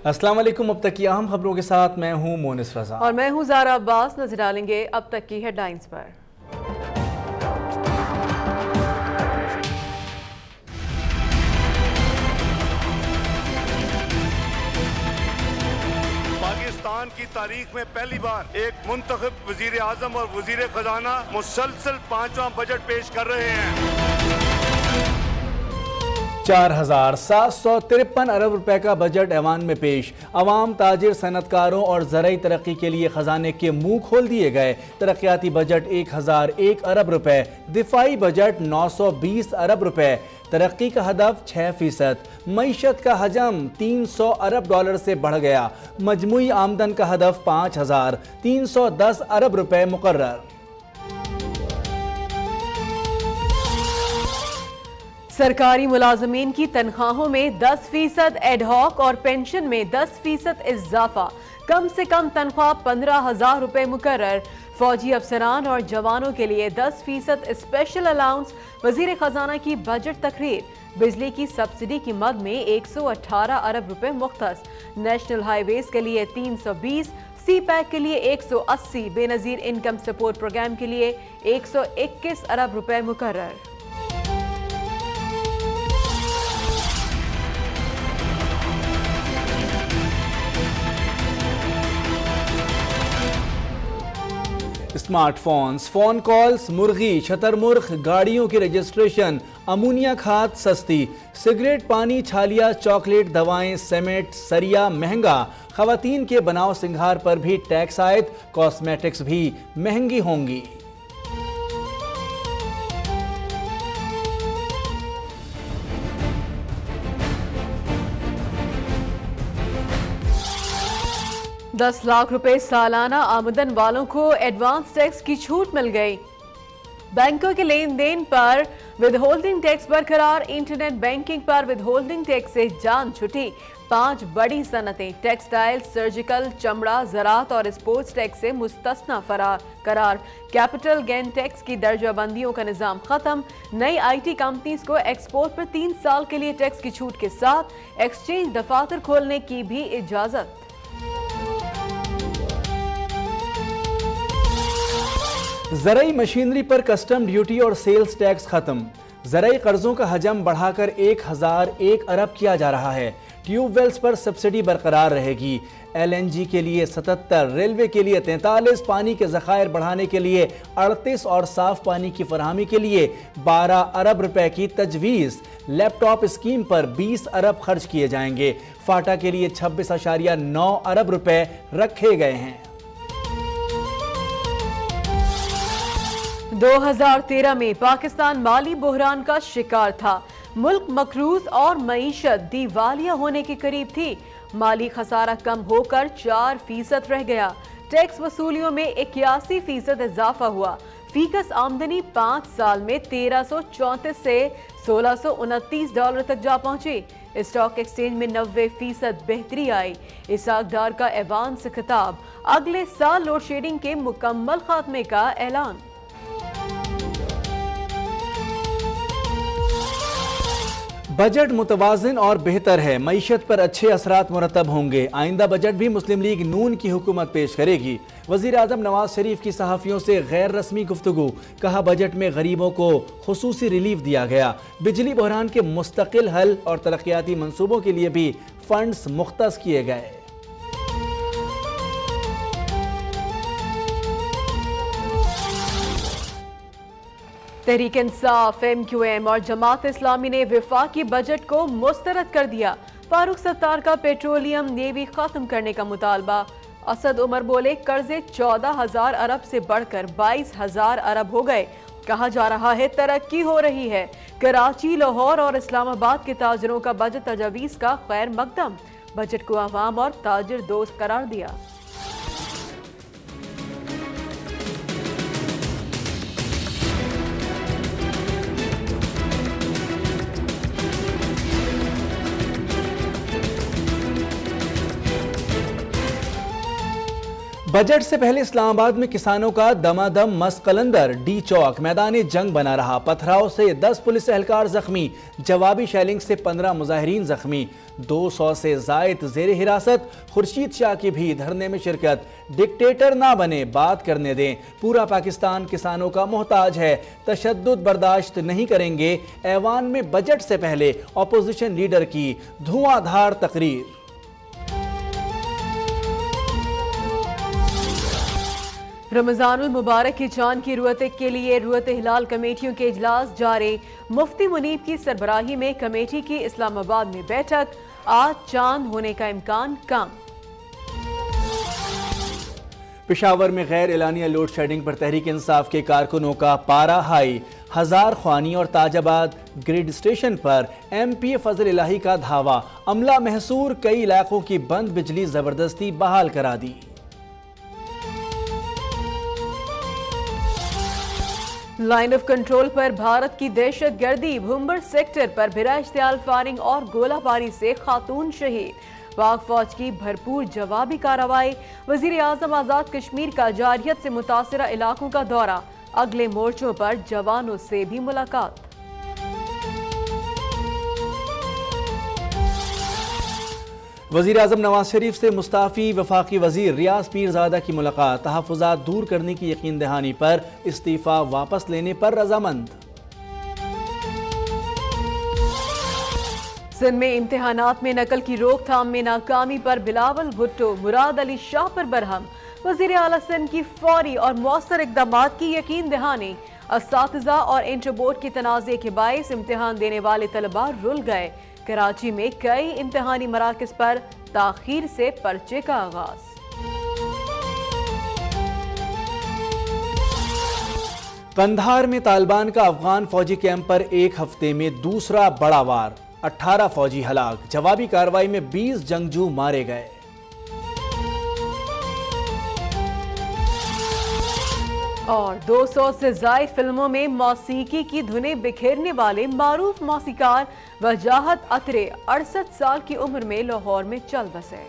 अस्सलाम वालेकुम। अब तक की अहम खबरों के साथ मैं हूं मोनिस रजा और मैं हूं ज़ारा अब्बास। नजर डालेंगे अब तक की हेडलाइंस पर। पाकिस्तान की तारीख में पहली बार एक मुंतखब वजीर आजम और वजीर खजाना मुसलसल 5वां बजट पेश कर रहे हैं। 4,753 अरब रुपए का बजट ऐवान में पेश। अवाम, ताजिर, सनतकारों और ज़राई तरक्की के लिए खजाने के मुंह खोल दिए गए। तरक्याती बजट 1001 अरब रुपए, दिफाई बजट 920 अरब रुपए, तरक्की का हदफ 6%, मईशत का हजम 300 अरब डॉलर से बढ़ गया। मजमूई आमदन का हदफ 5,310 अरब रुपए मुकर्रर। सरकारी मुलाजमीन की तनख्वाहों में 10% एडहॉक और पेंशन में 10% इजाफा। कम से कम तनख्वाह 15,000 रुपए मुकर्रर। फौजी अफसरान और जवानों के लिए 10% स्पेशल अलाउंस। वजीर खजाना की बजट तकरीर। बिजली की सब्सिडी की मद में 118 अरब रुपए मुख्तस। नेशनल हाईवेज के लिए 320, सी पैक के लिए 180, बेनजीर इनकम सपोर्ट प्रोग्राम के लिए 121 अरब रुपए मुकर्रर। स्मार्टफोन्स, फोन कॉल्स, मुर्गी, शतरमुर्ग, गाड़ियों की रजिस्ट्रेशन, अमोनिया खाद सस्ती, सिगरेट, पानी, छालिया, चॉकलेट, दवाएं, सीमेंट, सरिया महंगा। खवातीन के बनाव सिंगार पर भी टैक्स आयद। कॉस्मेटिक्स भी महंगी होंगी। दस लाख रुपए सालाना आमदन वालों को एडवांस टैक्स की छूट मिल गई। बैंकों के लेन देन पर विदहोल्डिंग टैक्स बरकरार। इंटरनेट बैंकिंग पर विदहोल्डिंग टैक्स से जान छुटी। 5 बड़ी सनतें टेक्सटाइल, सर्जिकल, चमड़ा, ज़राअत और स्पोर्ट्स टैक्स से मुस्तस्ना करार। कैपिटल गेन टैक्स की दर्जाबंदियों का निज़ाम खत्म। नई IT कंपनीज को एक्सपोर्ट पर 3 साल के लिए टैक्स की छूट के साथ एक्सचेंज दफातर खोलने की भी इजाजत। ज़राई मशीनरी पर कस्टम ड्यूटी और सेल्स टैक्स खत्म। ज़राई कर्जों का हजम बढ़ाकर 1001 अरब किया जा रहा है। ट्यूबवेल्स पर सब्सिडी बरकरार रहेगी। LNG के लिए 77, रेलवे के लिए 43, पानी के ज़खायर बढ़ाने के लिए 38 और साफ पानी की फरहमी के लिए 12 अरब रुपए की तजवीज़। लैपटॉप स्कीम पर 20 अरब खर्च किए जाएंगे। फाटा के लिए 26.9 अरब रुपए रखे गए हैं। 2013 में पाकिस्तान माली बहरान का शिकार था। मुल्क मकरूज और मईशत दिवालिया होने के करीब थी। माली खसारा कम होकर 4% रह गया। टैक्स वसूलियों में 81% इजाफा हुआ। फीकस आमदनी 5 साल में 1334 से 1629 डॉलर तक जा पहुंची। स्टॉक एक्सचेंज में 90% बेहतरी आई। इसाक डार का ऐवान से खिताब। अगले साल लोड शेडिंग के मुकम्मल खात्मे का ऐलान। बजट मुतवाज़िन और बेहतर है। मईशत पर अच्छे असरात मुरतब होंगे। आइंदा बजट भी मुस्लिम लीग नून की हुकूमत पेश करेगी। वज़ीर आज़म नवाज शरीफ की सहाफ़ियों से गैर रस्मी गुफ्तगू। कहा, बजट में गरीबों को खुसूसी रिलीफ दिया गया। बिजली बहरान के मुस्तकिल हल और तरक्याती मंसूबों के लिए भी फंड्स मुख्तस किए गए। तहरीक इंसाफ, MQM और जमात इस्लामी ने वफाकी बजट को मुस्तरद कर दिया। फारूक सत्तार का पेट्रोलियम नेवी खत्म करने का मुतालबा। असद उमर बोले, कर्जे 14,000 अरब से बढ़कर 22,000 अरब हो गए। कहा जा रहा है तरक्की हो रही है। कराची, लाहौर और इस्लामाबाद के ताजरों का बजट तजावीज़ का खैर मकदम। बजट को अवाम और ताजिर दोस्त करार दिया। बजट से पहले इस्लामाबाद में किसानों का दमादम मस्त कलंदर। डी चौक मैदान जंग बना रहा। पथराव से 10 पुलिस एहलकार जख्मी। जवाबी शेलिंग से 15 मुजाहिरीन जख्मी। 200 से जायद जेर हिरासत। खुर्शीद शाह की भी धरने में शिरकत। डिक्टेटर ना बने, बात करने दें। पूरा पाकिस्तान किसानों का मोहताज है, तशद्दुद बर्दाश्त नहीं करेंगे। ऐवान में बजट से पहले अपोजिशन लीडर की धुआंधार तकरीर। रमजानुल मुबारक की चांद की रुयत के लिए रुयत हिलाल कमेटियों के इजलास जारी। मुफ्ती मुनीब की सरबराही में कमेटी की इस्लामाबाद में बैठक। आज चांद होने का इम्कान कम। पेशावर में गैर एलानिया लोड शेडिंग पर तहरीक इंसाफ के कारकुनों का पारा हाई। हजार ख्वानी और ताजाबाद ग्रिड स्टेशन पर MP फजल इलाही का धावा। अमला महसूर कई इलाकों की बंद बिजली जबरदस्ती बहाल करा दी। लाइन ऑफ कंट्रोल पर भारत की दहशत गर्दी। भुंबर सेक्टर पर बिला इश्तियाल फायरिंग और गोलाबारी से खातून शहीद। पाक फौज की भरपूर जवाबी कार्रवाई। वजीर आजम आजाद कश्मीर का जारियत से मुतासरा इलाकों का दौरा। अगले मोर्चों पर जवानों से भी मुलाकात। वजीर आजम नवाज शरीफ से मुस्ताफी वफाकी वजीर रियाज पीरजादा की मुलाकात। तहफ़्फ़ुज़ात दूर करने की यकीन दहानी पर इस्तीफा वापस लेने पर रजामंद। सिंध में इम्तिहानात में नकल की रोकथाम में नाकामी पर बिलावल भुट्टो मुराद अली शाह पर बरहम। वजीर आला सिंध की फौरी और मौसर इक़दामात की यकीन दहानी। असातिज़ा और इंटर बोर्ड के तनाज़े के बाइस इम्तिहान देने वाले तलबा रुल गए। कराची में कई इम्तिहानी मराकज़ पर ताखीर से पर्चे का आगाज। कंधार में तालिबान का अफगान फौजी कैंप पर एक हफ्ते में दूसरा बड़ा वार। 18 फौजी हलाक। जवाबी कार्रवाई में 20 जंगजू मारे गए। और 200 से ज़ायद फिल्मों में मौसीकी की धुनें बिखेरने वाले मारूफ मौसीकार वजाहत अतरे 68 साल की उम्र में लाहौर में चल बसे।